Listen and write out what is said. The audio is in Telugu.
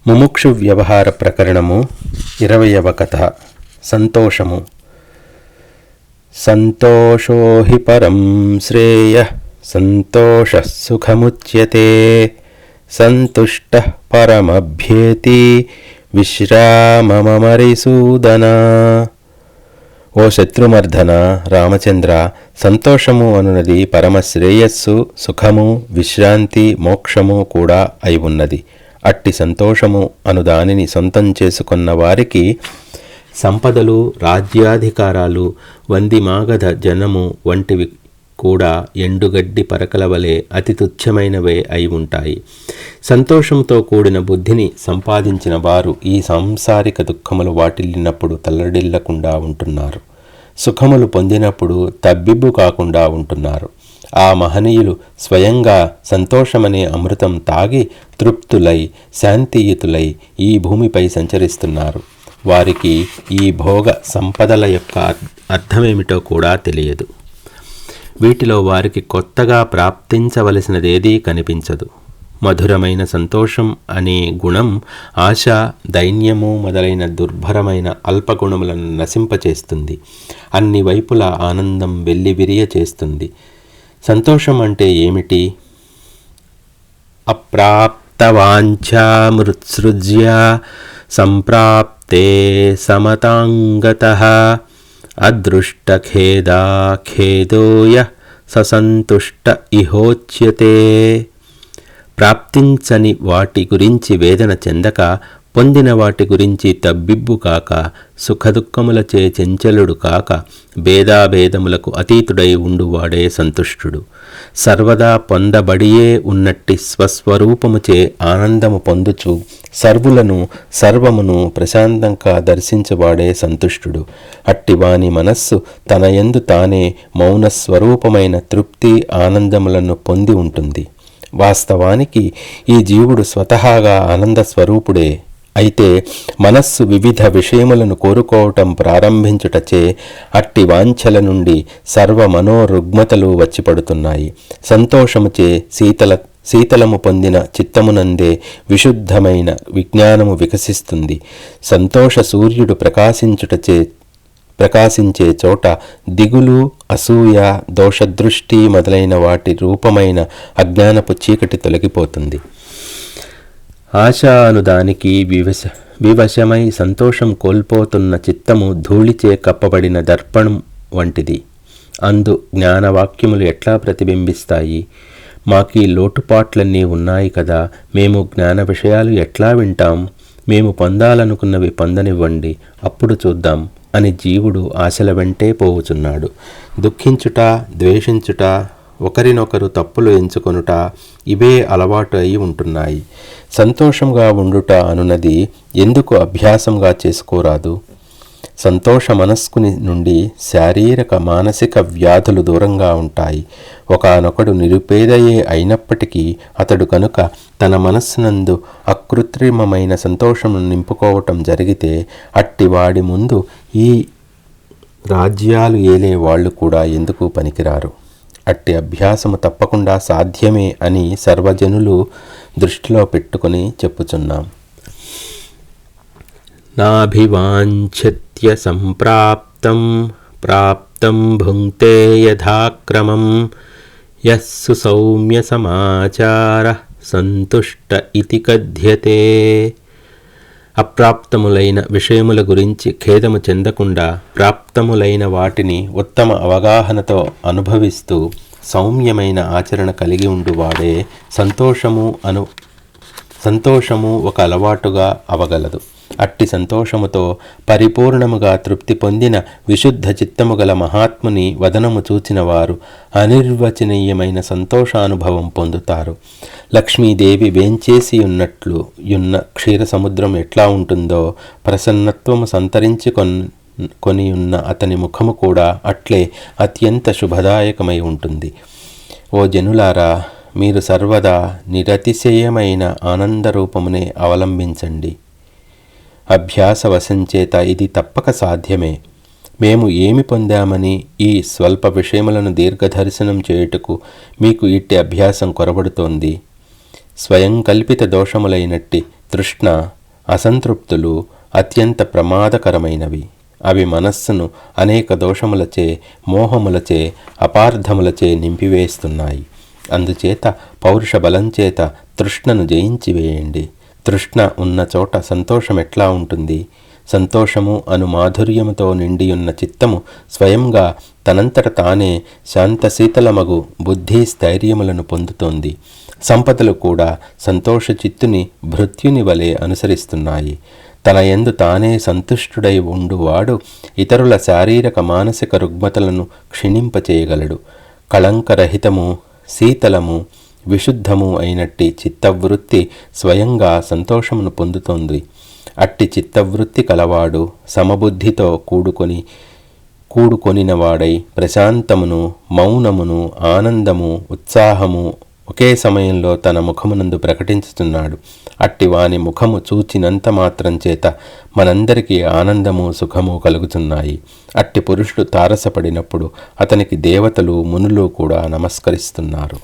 ముముక్షు వ్యవహార ప్రకరణము 20వ కథ. సంతోషము. సంతోషో హి పరం శ్రేయః సంతోషః సుఖముచ్యతే సంతుష్టః పరమభ్యేతి విశ్రామమరిసూదన. ఓ శత్రుమర్దన రామచంద్ర, సంతోషము అనున్నది పరమ శ్రేయస్సు, సుఖము, విశ్రాంతి, మోక్షము కూడా అయి ఉన్నది. అట్టి సంతోషము అను దానిని సొంతం చేసుకున్న వారికి సంపదలు, రాజ్యాధికారాలు, వందిమాగధ జనము వంటివి కూడా ఎండుగడ్డి పరకల వలె అతి తుచ్చమైనవే అయి ఉంటాయి. సంతోషంతో కూడిన బుద్ధిని సంపాదించిన వారు ఈ సాంసారిక దుఃఖములు వాటిల్లినప్పుడు తల్లడిల్లకుండా ఉంటున్నారు. సుఖములు పొందినప్పుడు తబ్బిబ్బు కాకుండా ఉంటున్నారు. ఆ మహనీయులు స్వయంగా సంతోషమనే అమృతం తాగి తృప్తులై శాంతియుతులై ఈ భూమిపై సంచరిస్తున్నారు. వారికి ఈ భోగ సంపదల యొక్క అర్థమేమిటో కూడా తెలియదు. వీటిలో వారికి కొత్తగా ప్రాప్తించవలసినదేదీ కనిపించదు. మధురమైన సంతోషం అనే గుణం ఆశ, దైన్యము మొదలైన దుర్భరమైన అల్పగుణములను నశింపచేస్తుంది. అన్ని వైపులా ఆనందం వెల్లివిరియ చేస్తుంది. సంతోషం అంటే ఏమిటి? అప్రాప్తవాంఛామృత్సృజ్య సంప్రాప్తే సమతాంగతః అదృష్టఖేదా ఖేదోయ ససంతుష్ట ఇహోచ్యతే. ప్రాప్తించని వాటి గురించి వేదన చెందక, పొందిన వాటి గురించి తబ్బిబ్బు కాక, సుఖదుఖములచే చెంచలుడు కాక, భేదాభేదములకు అతీతుడై ఉండువాడే సంతుష్టుడు. సర్వదా పొందబడియే ఉన్నట్టి స్వస్వరూపముచే ఆనందము పొందుచు సర్వులను సర్వమును ప్రశాంతంగా దర్శించువాడే సంతుష్టుడు. అట్టివాని మనస్సు తన యందు తానే మౌనస్వరూపమైన తృప్తి, ఆనందములను పొంది ఉంటుంది. వాస్తవానికి ఈ జీవుడు స్వతహాగా ఆనంద స్వరూపుడే. అయితే మనస్సు వివిధ విషయములను కోరుకోవటం ప్రారంభించుటచే అట్టి వాంఛల నుండి సర్వ మనోరుగ్మతలు వచ్చిపడుతున్నాయి. సంతోషముచే శీతలము పొందిన చిత్తమునందే విశుద్ధమైన విజ్ఞానము వికసిస్తుంది. సంతోష సూర్యుడు ప్రకాశించే చోట దిగులు, అసూయ, దోషదృష్టి మొదలైన వాటి రూపమైన అజ్ఞానపు చీకటి తొలగిపోతుంది. ఆశ అనుదానికి వివశమై సంతోషం కోల్పోతున్న చిత్తము ధూళిచే కప్పబడిన దర్పణం వంటిది. అందు జ్ఞానవాక్యములు ఎట్లా ప్రతిబింబిస్తాయి? మాకీ లోటుపాట్లన్నీ ఉన్నాయి కదా, మేము జ్ఞాన విషయాలు ఎట్లా వింటాం? మేము పొందాలనుకున్నవి పొందనివ్వండి, అప్పుడు చూద్దాం అని జీవుడు ఆశల వెంటే పోవుచున్నాడు. దుఃఖించుట, ద్వేషించుట, ఒకరినొకరు తప్పులు ఎంచుకొనుట ఇవే అలవాటు అయి ఉంటున్నాయి. సంతోషంగా ఉండుట అనున్నది ఎందుకు అభ్యాసంగా చేసుకోరాదు? సంతోష మనస్కుని నుండి శారీరక మానసిక వ్యాధులు దూరంగా ఉంటాయి. ఒకానొకడు నిరుపేదయే అయినప్పటికీ అతడు కనుక తన మనస్సునందు అకృత్రిమమైన సంతోషం నింపుకోవటం జరిగితే అట్టివాడి ముందు ఈ రాజ్యాలు ఏలే వాళ్ళు కూడా ఎందుకు పనికిరారు. అట్టి అభ్యాసము తప్పకుండా సాధ్యమే అని సర్వజనులు దృష్టిలో పెట్టుకుని చెప్పుచున్నాం. నాభివాంఛత్య సంప్రాప్తం ప్రాప్తం భుంక్తే యథాక్రమం యస్సు సౌమ్య సమాచార సంతుష్ట ఇతి కథ్యతే. అప్రాప్తములైన విషయముల గురించి ఖేదము చెందకుండా ప్రాప్తములైన వాటిని ఉత్తమ అవగాహనతో అనుభవిస్తూ సౌమ్యమైన ఆచరణ కలిగి ఉండువాడే సంతోషము ఒక అలవాటుగా అవగలదు. అట్టి సంతోషముతో పరిపూర్ణముగా తృప్తి పొందిన విశుద్ధ చిత్తము గల మహాత్ముని వదనము చూచిన వారు అనిర్వచనీయమైన సంతోషానుభవం పొందుతారు. లక్ష్మీదేవి వేంచేసి ఉన్నట్లు యున్న క్షీర సముద్రం ఎట్లా ఉంటుందో ప్రసన్నత్వము సంతరించుకొని ఉన్న అతని ముఖము కూడా అట్లే అత్యంత శుభదాయకమై ఉంటుంది. ఓ జనులారా, మీరు సర్వదా నిరతిశయమైన ఆనందరూపమునే అవలంబించండి. అభ్యాస వశంచేత ఇది తప్పక సాధ్యమే. మేము ఏమి పొందామని ఈ స్వల్ప విషయములను దీర్ఘదర్శనం చేయుటకు మీకు ఇట్టి అభ్యాసం కొరబడుతోంది. స్వయం కల్పిత దోషములైనట్టి తృష్ణ, అసంతృప్తులు అత్యంత ప్రమాదకరమైనవి. అవి మనస్సును అనేక దోషములచే, మోహములచే, అపార్థములచే నింపివేస్తున్నాయి. అందుచేత పౌరుష బలంచేత తృష్ణను జయించివేయండి. తృష్ణ ఉన్న చోట సంతోషం ఎట్లా ఉంటుంది? సంతోషము అను మాధుర్యముతో నిండియున్న చిత్తము స్వయంగా తనంతట తానే శాంతశీతలమగు బుద్ధి స్థైర్యములను పొందుతోంది. సంపదలు కూడా సంతోష చిత్తుని భృత్యుని వలె అనుసరిస్తున్నాయి. తన యందు తానే సంతుష్టుడై ఉండువాడు ఇతరుల శారీరక మానసిక రుగ్మతలను క్షీణింపచేయగలడు. కళంకరహితము, శీతలము, విశుద్ధము అయినట్టి చిత్తవృత్తి స్వయంగా సంతోషమును పొందుతోంది. అట్టి చిత్తవృత్తి కలవాడు సమబుద్ధితో కూడుకొనినవాడై ప్రశాంతమును, మౌనమును, ఆనందము, ఉత్సాహము ఒకే సమయంలో తన ముఖమునందు ప్రకటించుతున్నాడు. అట్టి వాని ముఖము చూచినంత మాత్రం చేత మనందరికీ ఆనందము, సుఖము కలుగుతున్నాయి. అట్టి పురుషుడు తారసపడినప్పుడు అతనికి దేవతలు, మునులు కూడా నమస్కరిస్తున్నారు.